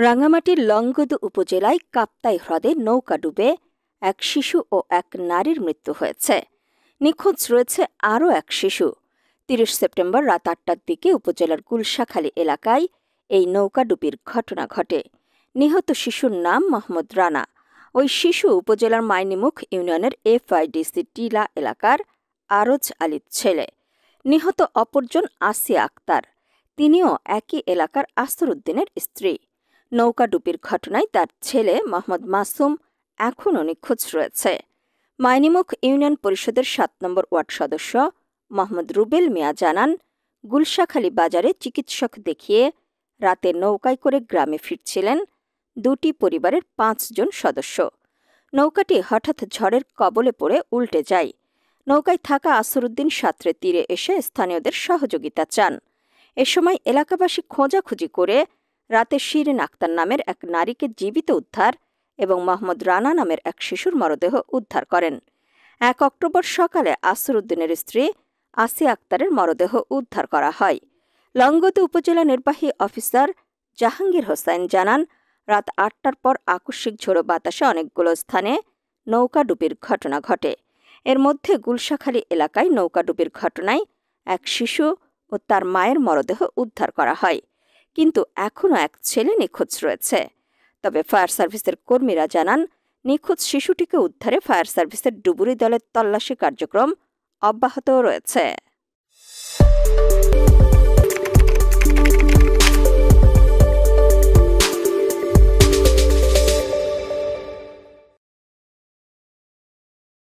রাঙ্গামাটির লংগদু উপজেলায় কাপ্তাই হ্রদে নৌকা ডুবে এক শিশু ও এক নারীর মৃত্যু হয়েছে। নিখোঁজ রয়েছে আরও এক শিশু। ৩০ সেপ্টেম্বর রাত ৮টার দিকে উপজেলার গুলশাখালী এলাকায় এই নৌকাডুবির ঘটনা ঘটে। নিহত শিশুর নাম মোহাম্মদ রানা। ওই শিশু উপজেলার মাইনিমুখ ইউনিয়নের FIDC টিলা এলাকার আরজ আলীর ছেলে। নিহত অপরজন আসিয়া আক্তার, তিনিও একই এলাকার আসরউদ্দিনের স্ত্রী। নৌকাডুবির ঘটনায় তার ছেলে মোহাম্মদ মাসুম এখনও নিখোঁজ রয়েছে। মাইনিমুখ ইউনিয়ন পরিষদের ৭ নম্বর ওয়ার্ড সদস্য মোহাম্মদ রুবেল মিয়া জানান, গুলশাখালী বাজারে চিকিৎসক দেখিয়ে রাতে নৌকায় করে গ্রামে ফিরছিলেন দুটি পরিবারের ৫ জন সদস্য। নৌকাটি হঠাৎ ঝড়ের কবলে পড়ে উল্টে যায়। নৌকায় থাকা আসরউদ্দিন সাঁতরে তীরে এসে স্থানীয়দের সহযোগিতা চান। এ সময় এলাকাবাসী খোঁজাখুঁজি করে রাতে শিরিন আক্তার নামের এক নারীকে জীবিত উদ্ধার এবং মোহাম্মদ রানা নামের এক শিশুর মরদেহ উদ্ধার করেন। ১ অক্টোবর সকালে আসরউদ্দিনের স্ত্রী আসিয়া আক্তারের মরদেহ উদ্ধার করা হয়। লংগদু উপজেলা নির্বাহী অফিসার জাহাঙ্গীর হোসেন জানান, রাত ৮টার পর আকস্মিক ঝোড়ো বাতাসে অনেকগুলো স্থানে নৌকাডুবির ঘটনা ঘটে। এর মধ্যে গুলশাখালী এলাকায় নৌকাডুবির ঘটনায় এক শিশু ও তার মায়ের মরদেহ উদ্ধার করা হয়, কিন্তু এখনও এক ছেলে নিখোঁজ রয়েছে। তবে ফায়ার সার্ভিসের কর্মীরা জানান, নিখোঁজ শিশুটিকে উদ্ধারে ফায়ার সার্ভিসের ডুবুরি দলের তল্লাশি কার্যক্রম অব্যাহত রয়েছে।